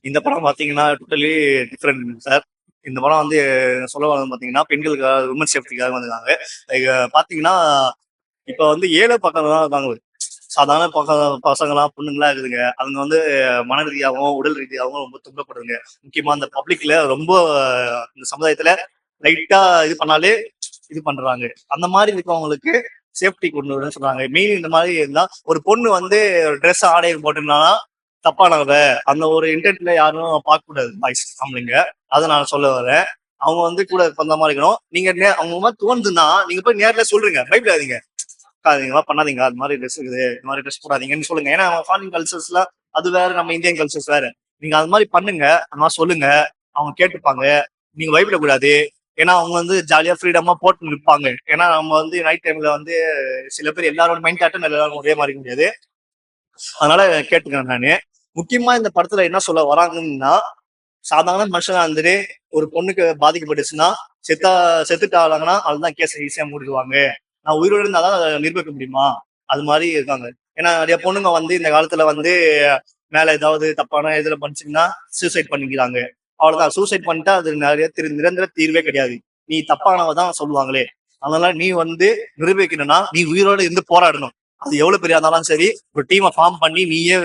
இந்த படம் பாத்தீங்கன்னா டோட்டலி டிஃப்ரெண்ட் சார். இந்த படம் வந்து சொல்ல வரது பாத்தீங்கன்னா பெண்களுக்காக உமன் சேஃப்டிக்காக வந்திருக்காங்க. பாத்தீங்கன்னா இப்ப வந்து ஏழை பக்கம் தான் இருக்காங்க. சாதாரண பசங்களா பொண்ணுங்களா இருக்குதுங்க. அவங்க வந்து மன ரீதியாகவும் உடல் ரீதியாகவும் ரொம்ப துன்பப்படுதுங்க. முக்கியமா இந்த பப்ளிக்ல ரொம்ப இந்த சமுதாயத்துல லைட்டா இது பண்ணாலே இது பண்றாங்க. அந்த மாதிரி இருக்கவங்களுக்கு சேஃப்டி கொண்டு வரணும்னு சொல்றாங்க. மெயின் இந்த மாதிரி இருந்தா ஒரு பொண்ணு வந்து ட்ரெஸ் ஆடை போட்டுனா தப்பானவங்க அந்த ஒரு இன்டென்ட்ல யாரும் பார்க்க கூடாது பாய்ஸ் ஆம்பளைங்க. அதை நான் சொல்ல வரேன். அவங்க வந்து கூட அந்த மாதிரி இருக்கணும். நீங்க அவங்க மாதிரி தோணுதுன்னா நீங்க போய் நேர்ல சொல்றீங்க, பயப்படாதீங்க. பண்ணாதீங்க, அது மாதிரி ட்ரெஸ் இருக்குது, இந்த மாதிரி ட்ரெஸ் போடாதீங்கன்னு சொல்லுங்க. ஏன்னா ஃபாரின் கல்ச்சர்ஸ்ல அது வேற, நம்ம இந்தியன் கல்ச்சர்ஸ் வேற. நீங்க அது மாதிரி பண்ணுங்க, அந்த மாதிரி சொல்லுங்க. அவங்க கேட்டுப்பாங்க. நீங்க பயப்படக்கூடாது. ஏன்னா அவங்க வந்து ஜாலியா ஃப்ரீடமா போட்டு நிற்பாங்க. ஏன்னா நம்ம வந்து நைட் டைம்ல வந்து சில பேர் எல்லாரோட மைண்ட் ஆட்டும் எல்லாரும் ஒரே மாதிரி முடியாது. அதனால கேட்டுக்கிறேன் நானு. முக்கியமா இந்த படத்துல என்ன சொல்ல வராங்கன்னா, சாதாரண மனுஷனா இருந்துட்டு ஒரு பொண்ணுக்கு பாதிக்கப்பட்டுச்சுன்னா செத்துட்டாங்கன்னா அதுதான் கேஸ் ஈஸியா மூடிடுவாங்க. நான் உயிரோடு இருந்தாதான் அதை நிரூபிக்க முடியுமா, அது மாதிரி இருக்காங்க. ஏன்னா நிறைய பொண்ணுங்க வந்து இந்த காலத்துல வந்து மேல ஏதாவது தப்பான இதுல பண்ணிச்சுன்னா சூசைட் பண்ணிக்கிறாங்க. அவ்வளவுதான். சூசைட் பண்ணிட்டா அது நிறைய நிரந்தர தீர்வே கிடையாது. நீ தப்பானவ தான் சொல்லுவாங்களே. அதனால நீ வந்து நிரூபிக்கணும்னா நீ உயிரோடு இருந்து போராடணும். அது எவ்வளவு பெரிய இருந்தாலும் சரி, ஒரு டீமை ஃபார்ம் பண்ணி நீயே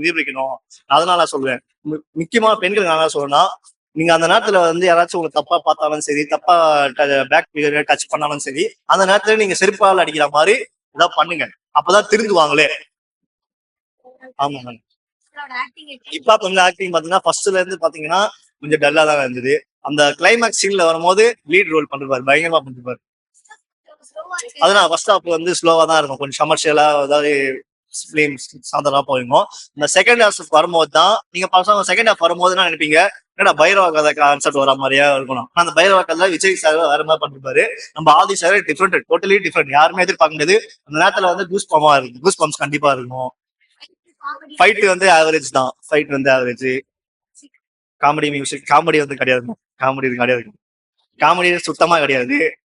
நிரூபிக்கணும். அதனால நான் சொல்லுவேன். முக்கியமா பெண்கள் நான் சொல்லணும்னா, நீங்க அந்த நேரத்துல வந்து யாராச்சும் உங்களுக்கு தப்பா பார்த்தாலும் சரி, தப்பா பேக் டச் பண்ணாலும் சரி, அந்த நேரத்துல நீங்க செருப்பால் அடிக்கிற மாதிரி ஏதாவது பண்ணுங்க. அப்பதான் திருந்துவாங்களே. ஆமாங்க. இப்ப கொஞ்சம் ஆக்டிங் பாத்தீங்கன்னா ஃபர்ஸ்ட்ல இருந்து பாத்தீங்கன்னா கொஞ்சம் டல்லா தான் இருந்தது. அந்த கிளைமேக்ஸ் சீன்ல வரும்போது லீட் ரோல் பண்ணிருப்பாரு, பயங்கரமா பண்ணிருப்பாரு. அதனால ஃபர்ஸ்ட் ஹாஃப் வந்து ஸ்லோவா தான் இருக்கும், கொஞ்சம் கமர்ஷியலா அதாவது சாதனா போயிருக்கும். இந்த செகண்ட் ஹாஃப் வரும்போது தான் நீங்க பசங்க செகண்ட் ஹாஃப் வரும்போது என்ன நினைப்பீங்க, என்னடா பைரவா கதை கான்செப்ட் வர மாதிரியா இருக்கணும். அந்த பைரவா கதை விஜய் சார் வேற மாதிரி பண்ணிருப்பாரு. நம்ம ஆதி சார் டிஃப்ரெண்ட், டோட்டலி டிஃப்ரெண்ட். யாருமே எதிர்பார்க்க முடியாது. அந்த நேரத்துல வந்து கூஸ் பம்மா இருக்கு, கூஸ் பம்ப்ஸ் கண்டிப்பா இருக்கும். ஃபைட் வந்து ஆவரேஜ் தான். ஃபைட் வந்து ஆவரேஜ். காமெடி மியூசிக் காமெடி வந்து கிடையாது. காமெடி கிடையாது. காமெடி சுத்தமா கிடையாது.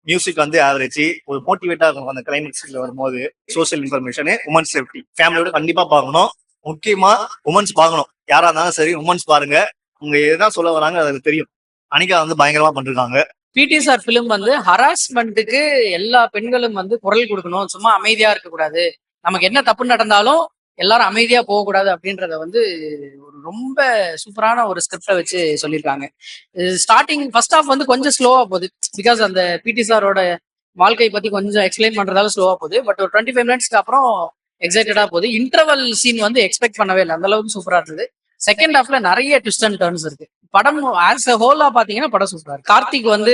மியூசிக் வந்து ஆவரேஜ். ஒரு மோட்டிவேட்டா இருக்கும் அந்த கிளைமேக்ஸ்ல வரும்போது. சோசியல் இன்ஃபர்மேஷன், உமன் சேஃப்டி ஃபேமிலியோட கண்டிப்பா பார்க்கணும். முக்கியமா உமன்ஸ் பார்க்கணும். யாரா இருந்தாலும் சரி உமன்ஸ் பாருங்க. அவங்க எதான் சொல்ல வராங்க அது தெரியும். அனிகா வந்து பயங்கரமா பண்ணிருக்காங்க. பிடி சார் பிலிம் வந்து ஹராஸ்மெண்ட்டுக்கு எல்லா பெண்களும் வந்து குரல் கொடுக்கணும், சும்மா அமைதியா இருக்கக்கூடாது, நமக்கு என்ன தப்பு நடந்தாலும் எல்லாரும் அமைதியா போகக்கூடாது அப்படின்றத வந்து ஒரு ரொம்ப சூப்பரான ஒரு ஸ்கிரிப்டை வச்சு சொல்லியிருக்காங்க. ஸ்டார்டிங் ஃபர்ஸ்ட் ஹாஃப் வந்து கொஞ்சம் ஸ்லோவா போகுது, பிகாஸ் அந்த பிடி சாரோட வாழ்க்கை பத்தி கொஞ்சம் எக்ஸ்பிளைன் பண்றதால ஸ்லோவா போகுது. பட் ஒரு 25 மினிட்ஸ்க்கு அப்புறம் எக்ஸைட்டடா போகுது. இன்டர்வல் சீன் வந்து எக்ஸ்பெக்ட் பண்ணவே இல்லை, அந்த அளவுக்கு சூப்பரா இருந்தது. செகண்ட் ஹாஃப்ல நிறைய ட்விஸ்ட் அண்ட் டர்ன்ஸ் இருக்கு. படம் ஆஸ் அ ஹோலா பாத்தீங்கன்னா படம் சூப்பரா இருக்கு. கார்த்திக் வந்து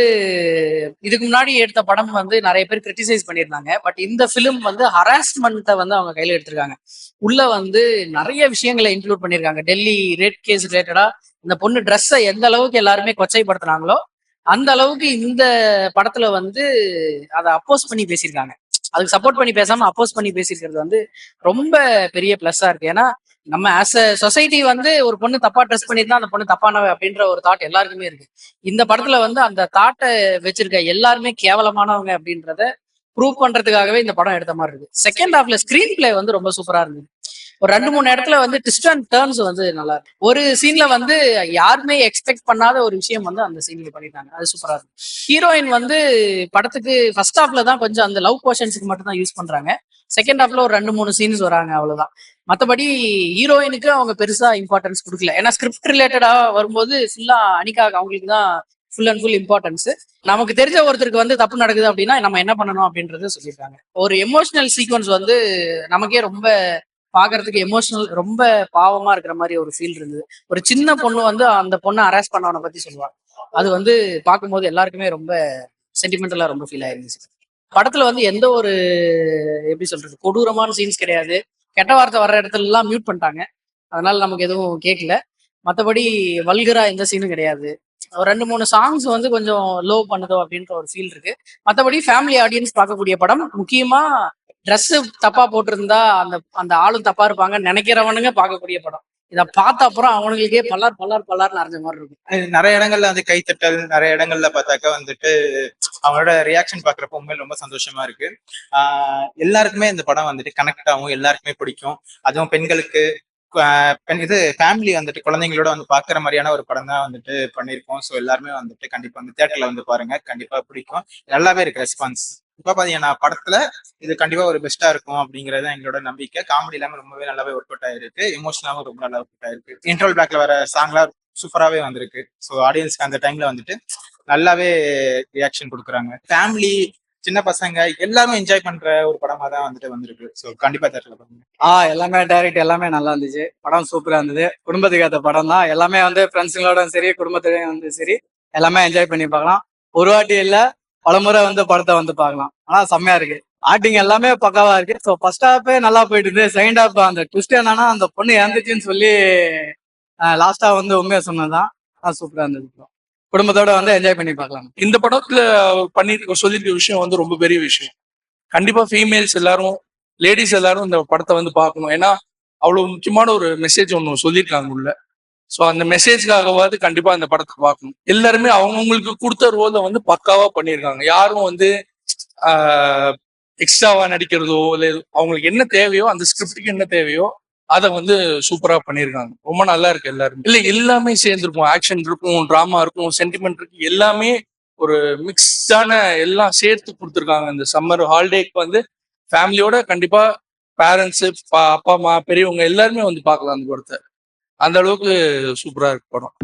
இதுக்கு முன்னாடி எடுத்த படம் வந்து நிறைய பேர் கிரிட்டிசைஸ் பண்ணியிருந்தாங்க. பட் இந்த பிலிம் வந்து ஹராஸ்மெண்ட்டை வந்து அவங்க கையில எடுத்திருக்காங்க. உள்ள வந்து நிறைய விஷயங்களை இன்க்ளூட் பண்ணியிருக்காங்க. டெல்லி ரேட் கேஸ் ரிலேட்டடா இந்த பொண்ணு ட்ரெஸ்ஸை எந்த அளவுக்கு எல்லாருமே கொச்சைப்படுத்தினாங்களோ அந்த அளவுக்கு இந்த படத்துல வந்து அதை அப்போஸ் பண்ணி பேசியிருக்காங்க. அதுக்கு சப்போர்ட் பண்ணி பேசாம அப்போஸ் பண்ணி பேசியிருக்கிறது வந்து ரொம்ப பெரிய பிளஸ்ஸா இருக்கு. ஏன்னா நம்ம ஆஸ் அ சொசைட்டி வந்து ஒரு பொண்ணு தப்பா ட்ரெஸ் பண்ணிருந்தா அந்த பொண்ணு தப்பானவ அப்படின்ற ஒரு தாட் எல்லாருக்குமே இருக்கு. இந்த படத்துல வந்து அந்த தாட்டை வச்சிருக்க எல்லாருமே கேவலமானவங்க அப்படின்றத ப்ரூவ் பண்றதுக்காகவே இந்த படம் எடுத்த மாதிரி இருக்கு. செகண்ட் ஹாஃப்ல ஸ்கிரீன் பிளே வந்து ரொம்ப சூப்பரா இருந்தது. ஒரு 2-3 இடத்துல வந்து ட்விஸ்ட் அண்ட் டர்ன்ஸ் வந்து நல்லா இருக்கு. ஒரு சீன்ல வந்து யாருமே எக்ஸ்பெக்ட் பண்ணாத ஒரு விஷயம் வந்து அந்த சீன்ல பண்ணிட்டாங்க, அது சூப்பரா இருக்கு. ஹீரோயின் வந்து படத்துக்கு ஃபர்ஸ்ட் ஹாஃப்ல தான் கொஞ்சம் அந்த லவ் போர்ஷன்ஸ்க்கு மட்டும் தான் யூஸ் பண்றாங்க. செகண்ட் ஹாஃப்ல ஒரு 2-3 சீன்ஸ் வராங்க, அவ்வளவுதான். மற்றபடி ஹீரோயினுக்கு அவங்க பெருசா இம்பார்ட்டன்ஸ் கொடுக்கல. ஏன்னா ஸ்கிரிப்ட் ரிலேட்டடா வரும்போது ஃபுல்லா அனிகா அவங்களுக்கு தான் ஃபுல் அண்ட் ஃபுல் இம்பார்ட்டன்ஸ். நமக்கு தெரிஞ்ச ஒருத்தருக்கு வந்து தப்பு நடக்குது அப்படின்னா நம்ம என்ன பண்ணணும் அப்படின்றத சொல்லியிருக்காங்க. ஒரு எமோஷனல் சீக்வன்ஸ் வந்து நமக்கே ரொம்ப பாக்குறதுக்கு எமோஷனல், ரொம்ப பாவமா இருக்கிற மாதிரி ஒரு ஃபீல் இருந்தது. ஒரு சின்ன பொண்ணு வந்து அந்த பொண்ணை அரேஸ்ட் பண்ணவனை பத்தி சொல்லுவாங்க. அது வந்து பார்க்கும்போது எல்லாருக்குமே ரொம்ப சென்டிமெண்டலா ரொம்ப ஃபீல் ஆயிருந்துச்சு. படத்துல வந்து எந்த ஒரு எப்படி சொல்றது கொடூரமான சீன்ஸ் கிடையாது. கெட்ட வார்த்தை வர்ற இடத்துல எல்லாம் மியூட் பண்ணிட்டாங்க, அதனால நமக்கு எதுவும் கேட்கல. மற்றபடி வல்கரா எந்த சீனும் கிடையாது. ஒரு 2-3 சாங்ஸ் வந்து கொஞ்சம் லோ பண்ணுதோ அப்படின்ற ஒரு ஃபீல் இருக்கு. மற்றபடி ஃபேமிலி ஆடியன்ஸ் பார்க்கக்கூடிய படம். முக்கியமா ட்ரெஸ் தப்பா போட்டிருந்தா அந்த அந்த ஆளும் தப்பா இருப்பாங்கன்னு நினைக்கிறவனுங்க பார்க்கக்கூடிய படம். இதை பார்த்த அப்புறம் அவனுங்களுக்கே பல்லார் பல்லார் பல்லார்னு அரைஞ்ச மாதிரி இருக்கும். நிறைய இடங்கள்ல வந்து கைத்தட்டல், நிறைய இடங்கள்ல பார்த்தாக்கா வந்துட்டு அவனோட ரியாக்ஷன் பாக்குறப்ப உண்மையில ரொம்ப சந்தோஷமா இருக்கு. எல்லாருக்குமே இந்த படம் வந்துட்டு கனெக்ட் ஆகும், எல்லாருக்குமே பிடிக்கும். அதுவும் பெண்களுக்கு இது ஃபேமிலி வந்துட்டு குழந்தைங்களோட வந்து பாக்குற மாதிரியான ஒரு படம் தான் வந்துட்டு பண்ணியிருக்கோம். ஸோ எல்லாருமே வந்துட்டு கண்டிப்பா வந்து தியேட்டர்ல வந்து பாருங்க, கண்டிப்பா பிடிக்கும். நல்லாவே இருக்கு ரெஸ்பான்ஸ். இப்ப பாத்தீங்கன்னா படத்துல இது கண்டிப்பா ஒரு பெஸ்டா இருக்கும் அப்படிங்கறது எங்களோட நம்பிக்கை. காமெடி எல்லாமே ரொம்பவே நல்லாவே ஒர்க் அவுட் ஆயிருக்கு, எமோஷனலாவும் ரொம்ப நல்லா ஒர்க் அவுட் ஆயிருக்கு. இன்டர்வல் பேக்ல வர சாங்லாம் சூப்பராகவே வந்திருக்கு. ஸோ ஆடியன்ஸ்க்கு அந்த டைம்ல வந்துட்டு நல்லாவே ரியாக்ஷன் கொடுக்குறாங்க. ஃபேமிலி, சின்ன பசங்க எல்லாமே என்ஜாய் பண்ற ஒரு படமா தான் வந்துட்டு வந்திருக்கு. ஸோ கண்டிப்பா தேட்டர்ல பாருங்க. எல்லாமே டைரக்ட் எல்லாமே நல்லா இருந்துச்சு. படம் சூப்பரா இருந்தது. குடும்பத்துக்கு ஏற்ற படம் தான். எல்லாமே வந்து ஃப்ரெண்ட்ஸுங்களோட சரி, குடும்பத்திலையும் வந்து சரி, எல்லாமே என்ஜாய் பண்ணி பார்க்கலாம். ஒரு வாட்டி இல்ல, பலமுறை வந்து படத்தை வந்து பார்க்கலாம். ஆனா செம்மையா இருக்கு. ஆக்டிங் எல்லாமே பக்காவா இருக்கு. ஸோ ஃபர்ஸ்ட் ஹாஃபே நல்லா போயிட்டு இருந்து, செகண்ட் ஹாஃப் அந்த ட்விஸ்ட் என்னன்னா அந்த பொண்ணு இறந்துச்சுன்னு சொல்லி லாஸ்டா வந்து உண்மையை சொன்னதுதான். சூப்பரா இருந்தது. குடும்பத்தோட வந்து என்ஜாய் பண்ணி பார்க்கலாம். இந்த படத்துல பண்ணிருக்க சொல்லியிருக்க விஷயம் வந்து ரொம்ப பெரிய விஷயம். கண்டிப்பா ஃபீமேல்ஸ் எல்லாரும், லேடிஸ் எல்லாரும் இந்த படத்தை வந்து பார்க்கணும். ஏன்னா அவ்வளவு முக்கியமான ஒரு மெசேஜ் ஒன்று சொல்லியிருக்காங்க உள்ள. ஸோ அந்த மெசேஜ்க்காகவாது கண்டிப்பா இந்த படத்தை பார்க்கணும். எல்லாருமே அவங்கவுங்களுக்கு கொடுத்த ரோலை வந்து பக்காவா பண்ணியிருக்காங்க. யாரும் வந்து எக்ஸ்ட்ராவா நடிக்கிறதோ இல்லை அவங்களுக்கு என்ன தேவையோ, அந்த ஸ்கிரிப்டுக்கு என்ன தேவையோ அதை வந்து சூப்பரா பண்ணியிருக்காங்க. ரொம்ப நல்லா இருக்கு. எல்லாருமே இல்லை எல்லாமே சேர்ந்துருக்கும். ஆக்ஷன் இருக்கும், டிராமா இருக்கும், சென்டிமெண்ட் இருக்கு, எல்லாமே ஒரு மிக்ஸ்டான எல்லாம் சேர்த்து கொடுத்துருக்காங்க. இந்த சம்மர் ஹாலிடேக்கு வந்து ஃபேமிலியோட கண்டிப்பா பேரண்ட்ஸு, அப்பா அம்மா, பெரியவங்க எல்லாருமே வந்து பார்க்கலாம் அந்த படத்தை. அந்த அளவுக்கு சூப்பரா இருக்கு படம்.